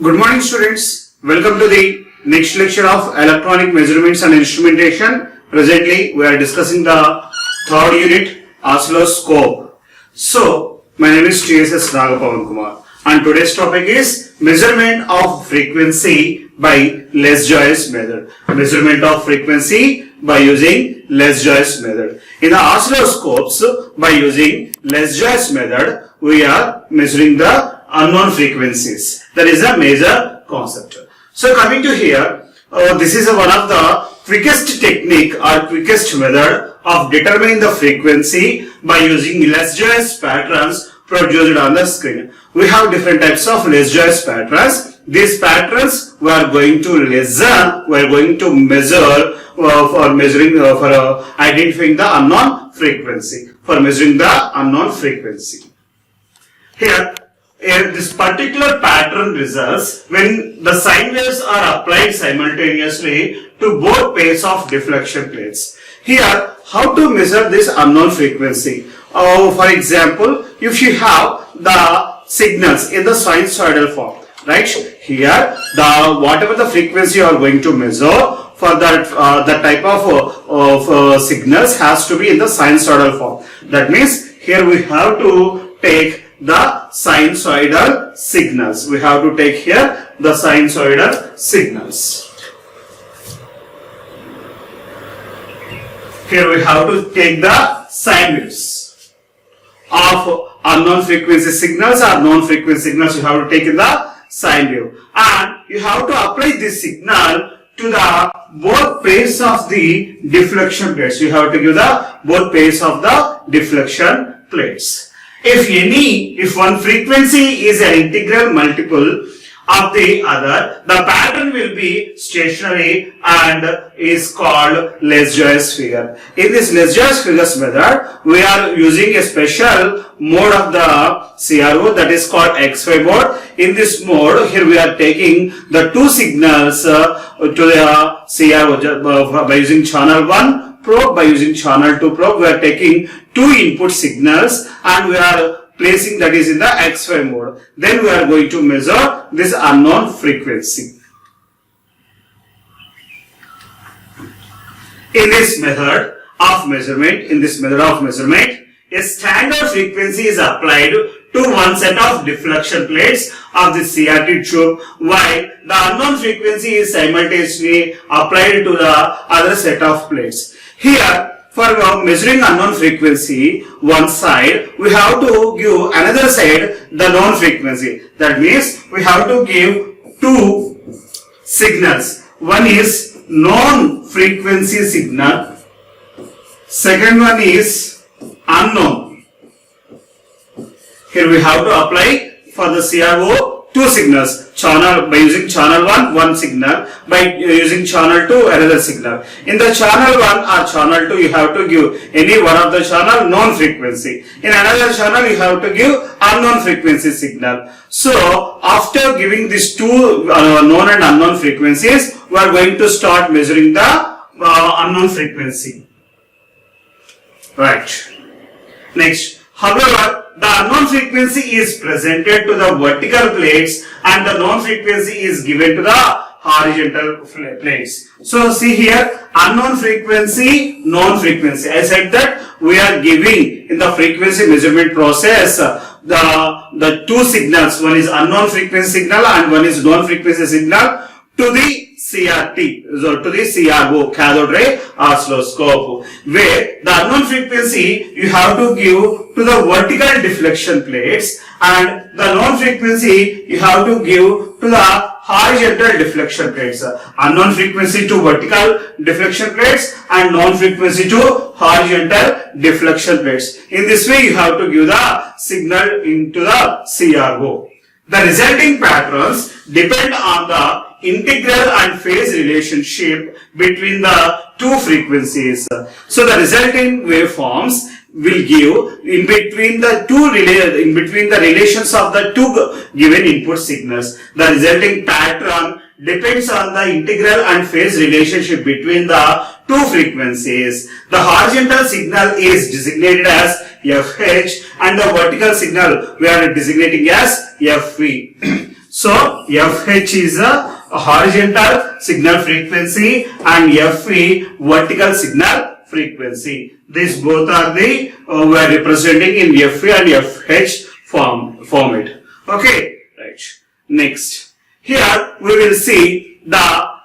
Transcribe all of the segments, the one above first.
Good morning, students. Welcome to the next lecture of electronic measurements and instrumentation. Presently, we are discussing the third unit, oscilloscope. So, my name is TSS Nagapavan Kumar, and today's topic is measurement of frequency by Les-Joyce method. Measurement of frequency by using Les-Joyce method. In the oscilloscopes, by using Les-Joyce method, we are measuring the unknown frequencies. That is a major concept. So coming to here, this is one of the quickest technique or quickest method of determining the frequency by using Les-Joyce patterns produced on the screen. We have different types of Les-Joyce patterns. These patterns we are going to listen, we are going to measure for measuring, for identifying the unknown frequency, for measuring the unknown frequency. Here, this particular pattern results when the sine waves are applied simultaneously to both pairs of deflection plates. Here, how to measure this unknown frequency? For example, if you have the signals in the sinusoidal form, right? Here, whatever the frequency you are going to measure, for that the type of signals has to be in the sinusoidal form. That means here we have to take the sinusoidal signals. We have to take here the sinusoidal signals. Here we have to take the sine waves of unknown frequency signals or known frequency signals. You have to take in the sine wave, and you have to apply this signal to the both pairs of the deflection plates. You have to give the both pairs of the deflection plates. If one frequency is an integral multiple of the other, the pattern will be stationary and is called Les-Joyce figure. In this Les-Joyce figures method, we are using a special mode of the CRO, that is called XY mode. In this mode, here we are taking the two signals to the CRO by using channel 1 probe, by using channel 2 probe. We are taking two input signals and we are placing that is in the XY mode. Then we are going to measure this unknown frequency. In this method of measurement, a standard frequency is applied to one set of deflection plates of the CRT tube, while the unknown frequency is simultaneously applied to the other set of plates. Here, for measuring unknown frequency, one side, we have to give another side the known frequency. That means we have to give two signals. One is known frequency signal. Second one is unknown. Here we have to apply for the CRO two signals. Channel by using channel 1 one signal, by using channel 2 another signal. In the channel 1 or channel 2 you have to give any one of the channel known frequency. In another channel you have to give unknown frequency signal. So after giving these two known and unknown frequencies, we are going to start measuring the unknown frequency. Right. Next, however, the unknown frequency is presented to the vertical plates and the known frequency is given to the horizontal plates. So see here, unknown frequency, known frequency. I said that we are giving in the frequency measurement process the two signals. One is unknown frequency signal and one is known frequency signal to the CRT, so to the CRO, cathode ray oscilloscope, where the unknown frequency you have to give to the vertical deflection plates and the known frequency you have to give to the horizontal deflection plates. Unknown frequency to vertical deflection plates and known frequency to horizontal deflection plates. In this way you have to give the signal into the CRO. The resulting patterns depend on the integral and phase relationship between the two frequencies. So the resulting waveforms will give in between the relations of the two given input signals. The resulting pattern depends on the integral and phase relationship between the two frequencies. The horizontal signal is designated as FH and the vertical signal we are designating as FV. So FH is a horizontal signal frequency and FE vertical signal frequency. These both are the we are representing in FE and FH format. Okay, right. Next, here we will see the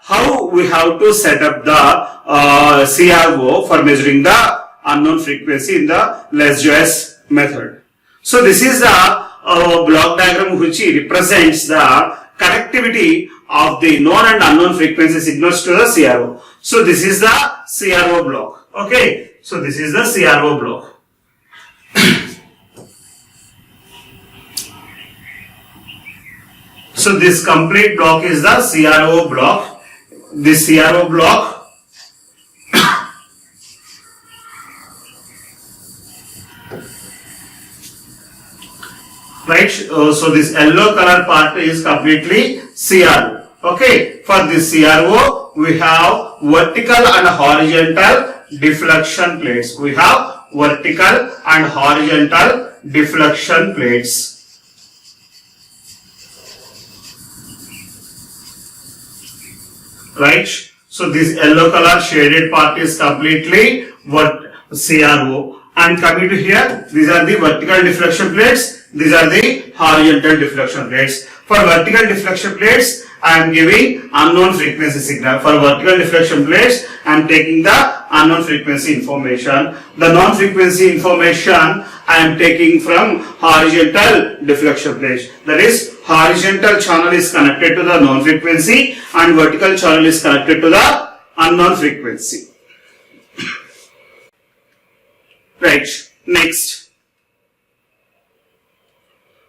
how we have to set up the CRO for measuring the unknown frequency in the Less-Joyce method. So this is the block diagram which represents the connectivity of the known and unknown frequency signals to the CRO. So this is the CRO block. Okay, so this is the CRO block. So this complete block is the CRO block. This CRO block right, so this yellow color part is completely CRO. Okay, for this CRO we have vertical and horizontal deflection plates. We have vertical and horizontal deflection plates. Right, so this yellow color shaded part is completely CRO. And coming to here, these are the vertical deflection plates, these are the horizontal deflection plates. For vertical deflection plates, I am giving unknown frequency signal. For vertical deflection plates, I am taking the unknown frequency information. The non-frequency information I am taking from horizontal deflection plates. That is, horizontal channel is connected to the non-frequency and vertical channel is connected to the unknown frequency. Right, next.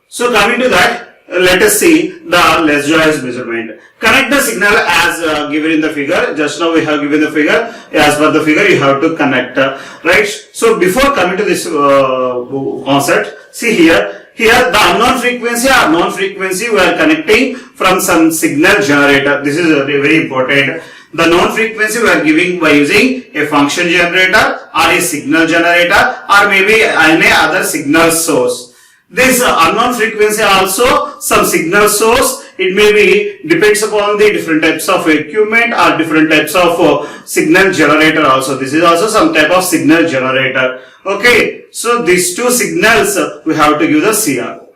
So coming to that, let us see the Less-Joyce measurement. Connect the signal as given in the figure. Just now we have given the figure. As per the figure, you have to connect. Right. So before coming to this concept, see here the unknown frequency or known frequency we are connecting from some signal generator. This is very important. The known frequency we are giving by using a function generator or a signal generator or maybe any other signal source. This unknown frequency also some signal source. It may be depends upon the different types of equipment or different types of signal generator also. This is also some type of signal generator. Okay, so these two signals we have to give the CRO.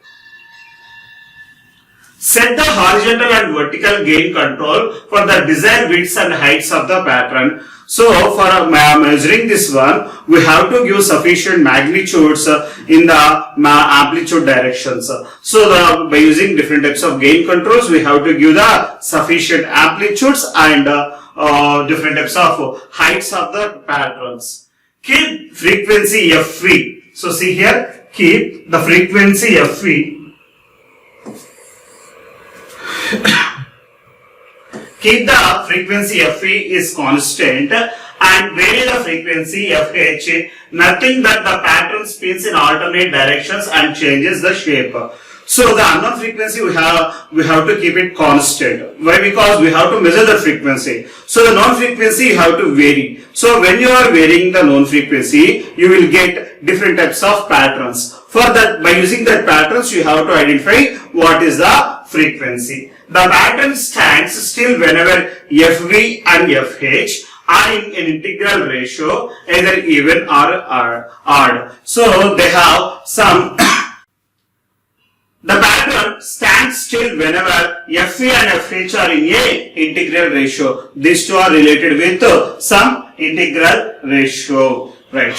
Set the horizontal and vertical gain control for the desired widths and heights of the pattern. So for measuring this one, we have to give sufficient magnitudes in the amplitude directions. So by using different types of gain controls, we have to give the sufficient amplitudes and different types of heights of the patterns. Keep frequency FV. So see here, keep the frequency FV. Keep the frequency FE is constant and vary the frequency FH, nothing but the pattern spins in alternate directions and changes the shape. So the unknown frequency we have to keep it constant. Why? Because we have to measure the frequency. So the known frequency you have to vary. So when you are varying the known frequency, you will get different types of patterns. For that, by using that patterns, you have to identify what is the frequency. The pattern stands still whenever FV and FH are in an integral ratio, either even or odd. So they have some. The pattern stands still whenever FV and FH are in a integral ratio. These two are related with some integral ratio, right?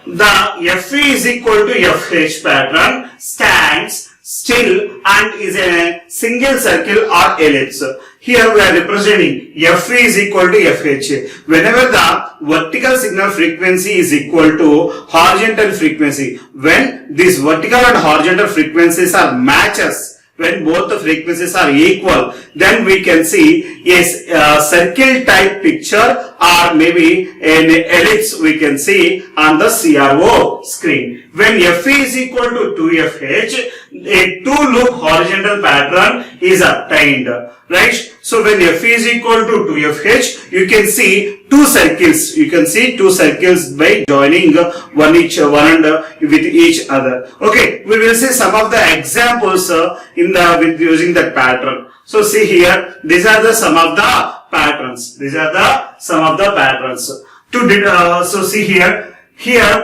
The FV is equal to FH pattern stands still and is a single circle or ellipse. Here we are representing FV is equal to FH. Whenever the vertical signal frequency is equal to horizontal frequency, when these vertical and horizontal frequencies are matches, when both the frequencies are equal, then we can see a circle type picture or maybe an ellipse we can see on the CRO screen. When FE is equal to 2FH, a 2-loop horizontal pattern is obtained, right? So when FE is equal to 2FH, you can see two circles. You can see two circles by joining one and with each other. Okay, we will see some of the examples with using that pattern. So see here, these are the some of the patterns. These are the some of the patterns. So see here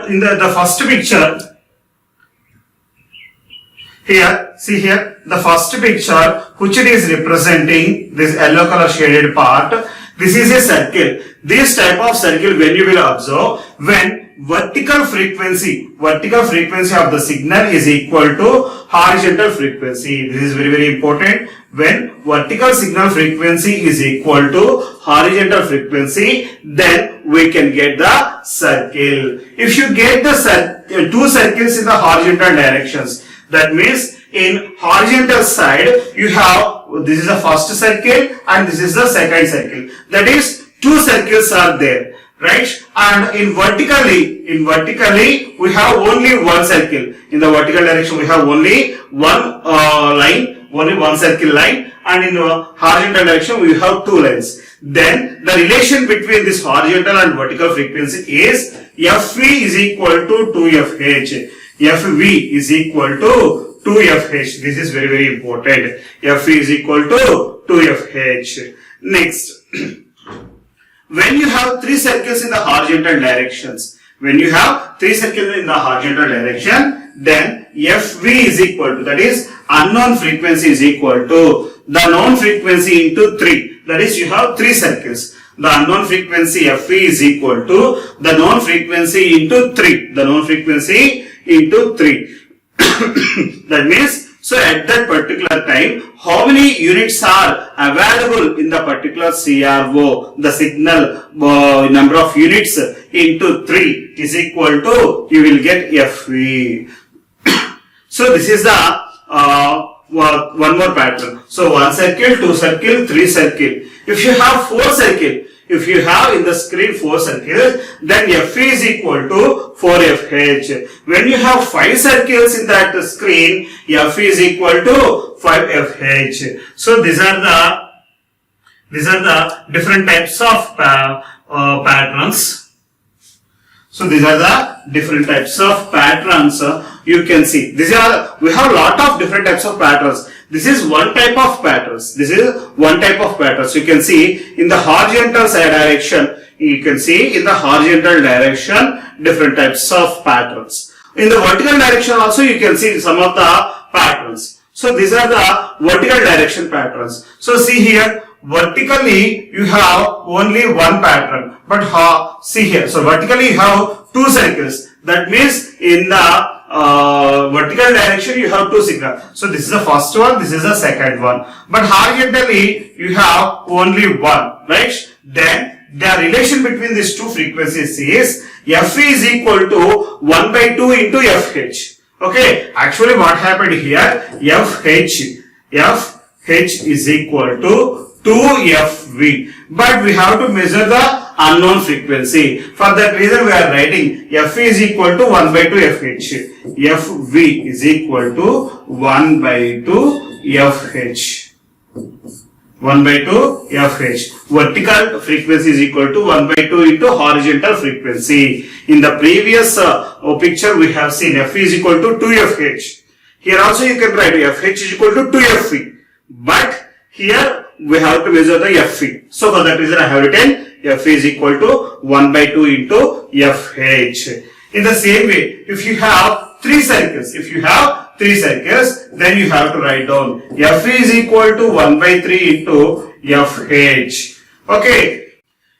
in the first picture. Here, see here, the first picture which it is representing this yellow color shaded part. This is a circle. This type of circle, when you will observe, when vertical frequency of the signal is equal to horizontal frequency. This is very, very important. When vertical signal frequency is equal to horizontal frequency, then we can get the circle. If you get the two circles in the horizontal directions, that means in horizontal side you have, this is the first circle and this is the second circle. That is, two circles are there, right? And in vertically we have only one circle. In the vertical direction we have only one line, only one circle line, and in the horizontal direction we have two lines. Then the relation between this horizontal and vertical frequency is FV is equal to 2FH. FV is equal to 2FH. This is very, very important. FV is equal to 2FH. Next, when you have three circles in the horizontal directions, then FV is equal to, that is, unknown frequency is equal to the known frequency into 3. That is, you have three circles. The unknown frequency FV is equal to the known frequency into 3. The known frequency into 3. That means, so at that particular time, how many units are available in the particular CRO? The signal number of units into 3 is equal to, you will get FV. So this is the one more pattern. So one circle, two circle, three circle. If you have four circle, if you have in the screen 4 circles, then FE is equal to 4FH. When you have 5 circles in that screen, FE is equal to 5FH. So these are the different types of patterns. So these are the different types of patterns you can see. We have a lot of different types of patterns. This is one type of patterns. You can see in the horizontal side direction, different types of patterns. In the vertical direction also you can see some of the patterns. So these are the vertical direction patterns. So see here, vertically you have only one pattern, but see here, so vertically you have two circles. That means in the vertical direction you have two signals. So this is the first one, this is the second one. But horizontally you have only one, right? Then the relation between these two frequencies is FE is equal to 1 by 2 into FH. Okay, actually what happened here, FH is equal to 2FV, but we have to measure the unknown frequency. For that reason we are writing FE is equal to 1 by 2 FH. FV is equal to 1 by 2 FH. 1 by 2 FH. Vertical frequency is equal to 1 by 2 into horizontal frequency. In the previous picture we have seen FE is equal to 2FH. Here also you can write FH is equal to 2FV. But here we have to measure the FE. So for that reason I have written FE is equal to 1 by 2 into FH. In the same way, if you have three circles, then you have to write down FE is equal to 1 by 3 into FH. Okay.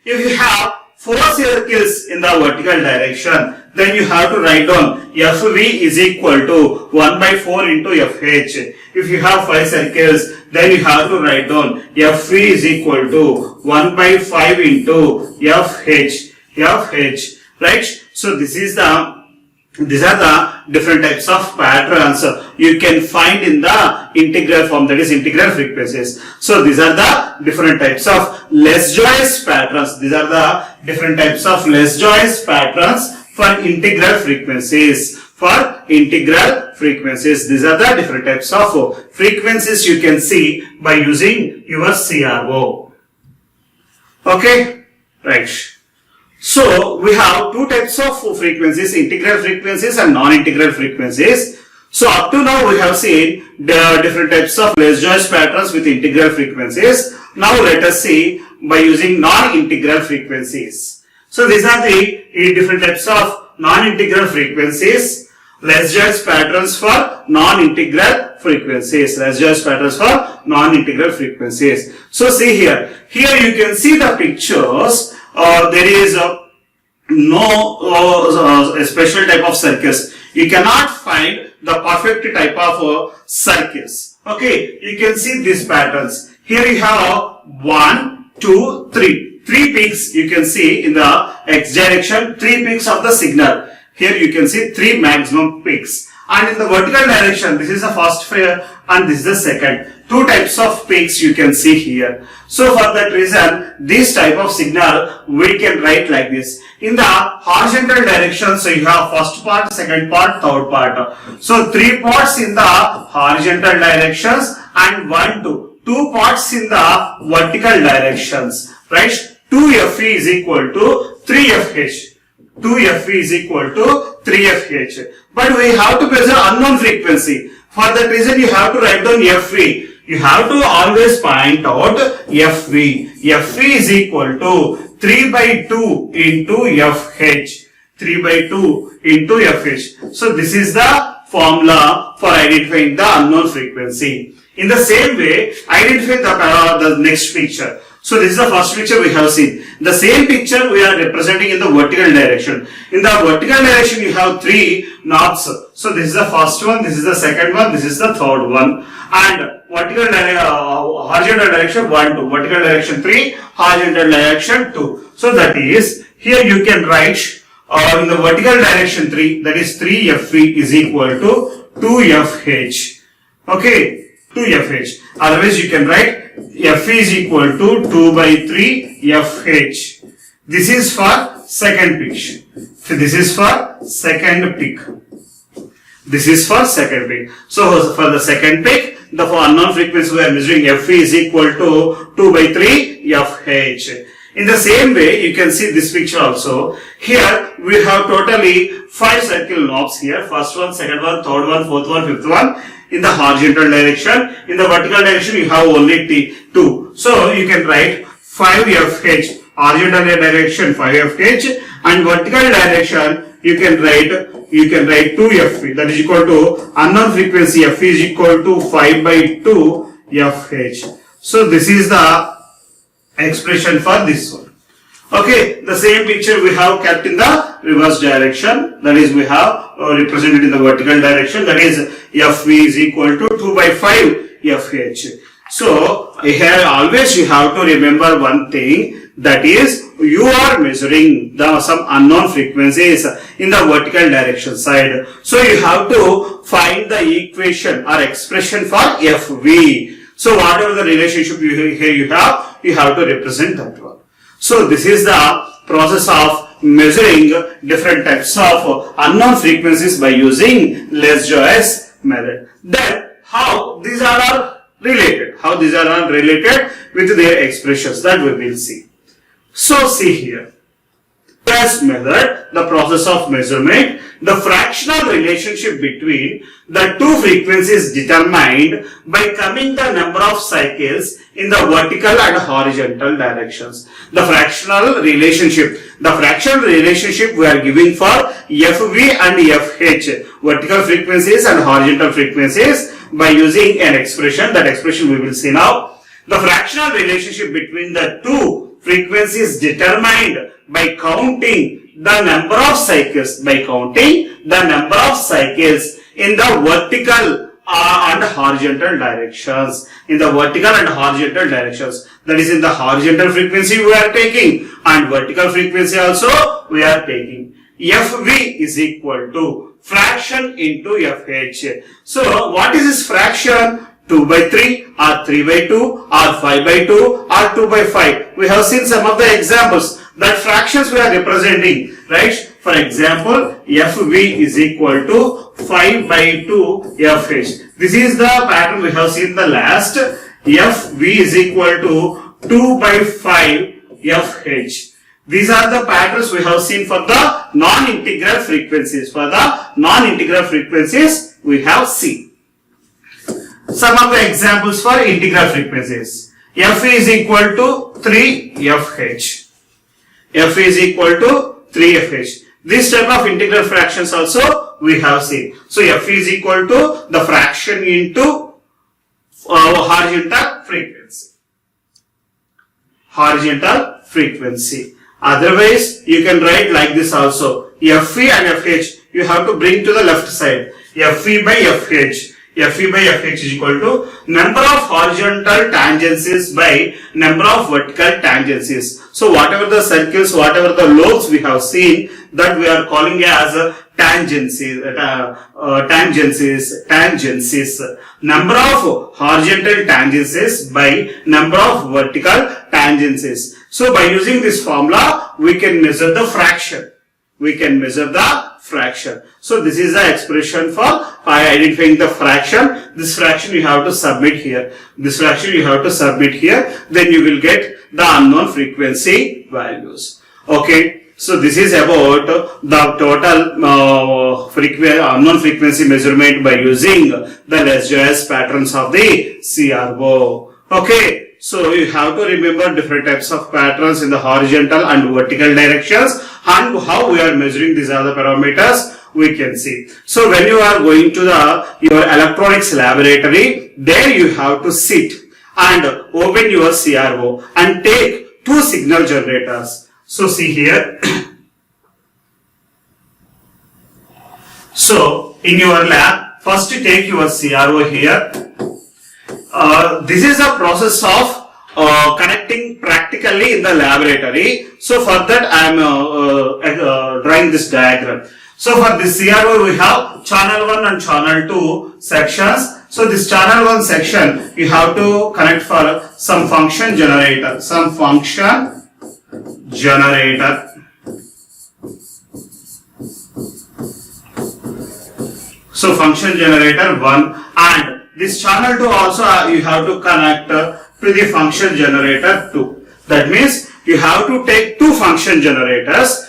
If you have 4 circles in the vertical direction, then you have to write down FV is equal to 1 by 4 into FH. If you have 5 circles, then you have to write down FV is equal to 1 by 5 into FH, right? So this is the These are the different types of patterns you can find in the integral form, that is integral frequencies. So these are the different types of Legendre patterns. These are the different types of Legendre patterns for integral frequencies. For integral frequencies, these are the different types of frequencies you can see by using your CRO. Okay, right. So we have two types of frequencies, integral frequencies and non-integral frequencies. So up to now we have seen the different types of Legendre patterns with integral frequencies. Now let us see by using non-integral frequencies. So these are the different types of non-integral frequencies, Legendre patterns for non-integral frequencies, Legendre patterns for non-integral frequencies. So see here you can see the pictures. There is no special type of circus. You cannot find the perfect type of circus. Okay, you can see these patterns. Here you have 1, 2, 3. 3 peaks you can see in the x direction, 3 peaks of the signal. Here you can see 3 maximum peaks. And in the vertical direction, this is the first pair and this is the second. 2 types of peaks you can see here. So for that reason, this type of signal we can write like this. In the horizontal direction, so you have first part, second part, third part. So 3 parts in the horizontal directions and 2 parts in the vertical directions. Right? 2Fe is equal to 3FH. 2Fe is equal to 3FH. But we have to measure unknown frequency. For that reason, you have to write down Fe. You have to always point out Fe. Fe is equal to 3 by 2 into FH. 3 by 2 into FH. So this is the formula for identifying the unknown frequency. In the same way, identify the next picture. So this is the first picture we have seen. The same picture we are representing in the vertical direction. In the vertical direction you have 3 knobs. So this is the first one, this is the second one, this is the third one. And horizontal direction 1, 2. Vertical direction 3, horizontal direction 2. So that is, here you can write in the vertical direction 3, that is 3Fe is equal to 2FH. Okay, 2FH. Otherwise you can write Fe is equal to 2 by 3 FH. This is for second peak. This is for second peak. This is for second peak. So for the second peak, the for unknown frequency we are measuring Fe is equal to 2 by 3 FH. In the same way, you can see this picture also. Here we have totally 5 circle knobs here. First one, second one, third one, fourth one, fifth one. In the horizontal direction, in the vertical direction you have only 2. So you can write 5FH, horizontal direction 5FH, and vertical direction you can write 2Fe. That is equal to unknown frequency Fe is equal to 5 by 2 FH. So this is the expression for this one. Okay, the same picture we have kept in the reverse direction. That is, we have represented in the vertical direction. That is, Fe is equal to 2 by 5 FH. So here always you have to remember one thing, that is, you are measuring some unknown frequencies in the vertical direction side. So you have to find the equation or expression for Fv. So whatever the relationship you have to represent that one. So this is the process of measuring different types of unknown frequencies by using Legendre method. Then how these are related? How these are related with their expressions, that we will see. So see here. First method, the process of measurement, the fractional relationship between the two frequencies determined by counting the number of cycles in the vertical and horizontal directions. The fractional relationship we are giving for Fv and Fh, vertical frequencies and horizontal frequencies, by using an expression. That expression we will see now. The fractional relationship between the two frequencies determined by counting the number of cycles, in the vertical and horizontal directions. In the vertical and horizontal directions, that is, in the horizontal frequency we are taking and vertical frequency also we are taking. FV is equal to fraction into FH. So what is this fraction? 2 by 3 or 3 by 2 or 5 by 2 or 2 by 5. We have seen some of the examples that fractions we are representing, right? For example, FV is equal to 5 by 2 FH. This is the pattern we have seen the last. FV is equal to 2 by 5 FH. These are the patterns we have seen for the non-integral frequencies. For the non-integral frequencies, we have seen. Some of the examples for integral frequencies. F is equal to 3 FH. F is equal to 3 FH. This type of integral fractions also we have seen. So F is equal to the fraction into horizontal frequency. Horizontal frequency. Otherwise, you can write like this also. FV and FH, you have to bring to the left side. FV by FH. FV by FH is equal to number of horizontal tangencies by number of vertical tangencies. So whatever the circles, whatever the lobes we have seen, that we are calling as tangencies. Number of horizontal tangencies by number of vertical tangencies. So by using this formula, we can measure the fraction. So this is the expression for identifying the fraction. This fraction you have to submit here. Then you will get the unknown frequency values. Okay. So this is about the total unknown frequency measurement by using the LSJS patterns of the CRO. Okay. So you have to remember different types of patterns in the horizontal and vertical directions, and how we are measuring these other parameters we can see. So when you are going to your electronics laboratory, there you have to sit and open your CRO and take 2 signal generators. So see here. So in your lab, first you take your CRO here. This is a process of connecting practically in the laboratory. So for that I am drawing this diagram. So for this CRO we have channel 1 and channel 2 sections. So this channel 1 section you have to connect for some function generator. So function generator 1, and this channel 2 also you have to connect to the function generator 2. That means you have to take 2 function generators.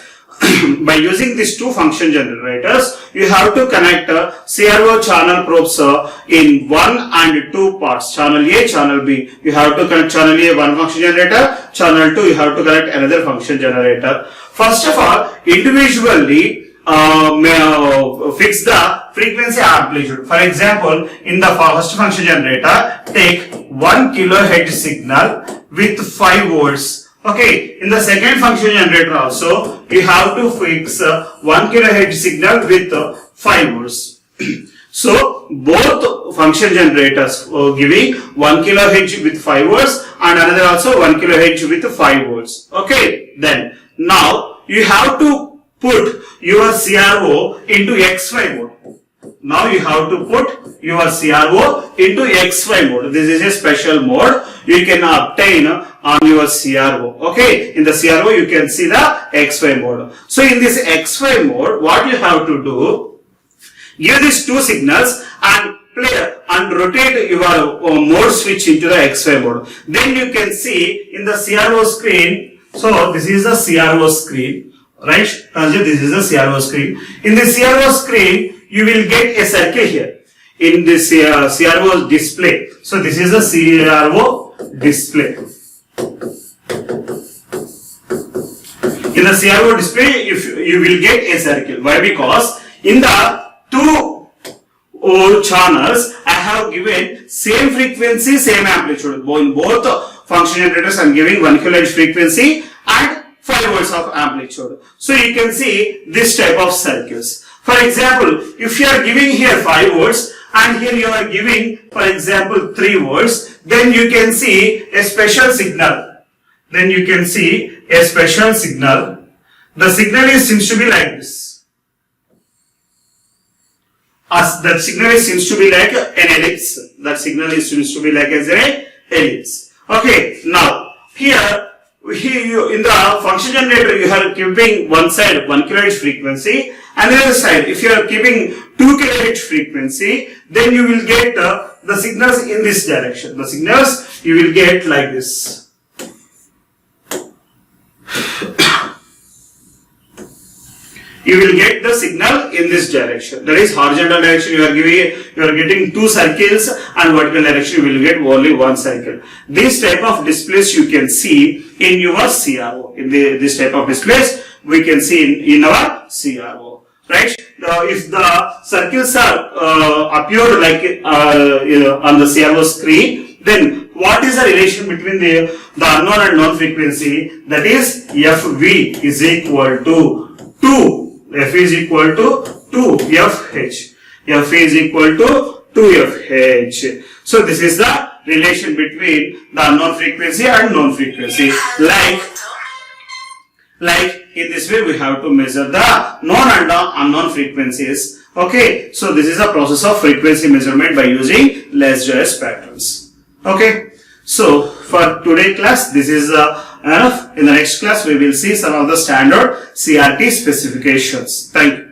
By using these 2 function generators, you have to connect CRO channel probes in 1 and 2 parts. Channel A, channel B. You have to connect channel A 1 function generator, channel 2 you have to connect another function generator. First of all, individually fix the frequency amplitude. For example, in the first function generator, take 1 kilohertz signal with 5 volts. Okay, in the second function generator also, you have to fix 1 kilohertz signal with 5 volts. So both function generators giving 1 kilohertz with 5 volts and another also 1 kilohertz with 5 volts. Okay, then now you have to put your CRO into XY mode. Now you have to put your CRO into XY mode. This is a special mode you can obtain on your CRO. Okay, in the CRO you can see the XY mode. So in this XY mode, what you have to do, give these 2 signals and play and rotate your mode switch into the XY mode. Then you can see in the CRO screen. So this is the CRO screen, right? This is the CRO screen. In the CRO screen, you will get a circle here in this CRO display. So this is the CRO display. In the CRO display, if you will get a circle. Why? Because in the 2 channels, I have given same frequency, same amplitude. In both function generators, I am giving 1 kilohertz frequency and 5 volts of amplitude. So you can see this type of circles. For example, if you are giving here 5 volts and here you are giving, for example, 3 volts, then you can see a special signal. the signal seems to be like this. As that signal seems to be like an ellipse. That signal seems to be like as an ellipse. Okay, now here in the function generator you are keeping one side 1 kHz frequency, and the other side if you are keeping 2 kHz frequency, then you will get the signals in this direction. The signals you will get like this. You will get the signal in this direction. That is horizontal direction you are getting 2 circles, and vertical direction you will get only 1 circle. This type of displays you can see in your CRO. This type of displays we can see in our CRO. Right? If the circles are appeared like on the CRO screen, then what is the relation between the unknown and known frequency? That is FV is equal to 2. F is equal to 2FH. F is equal to 2FH. So this is the relation between the unknown frequency and known frequency. Like in this way we have to measure the known and the unknown frequencies. Okay, so this is a process of frequency measurement by using LSJS patterns. Okay, so for today class this is enough. In the next class we will see some of the standard CRT specifications. Thank you.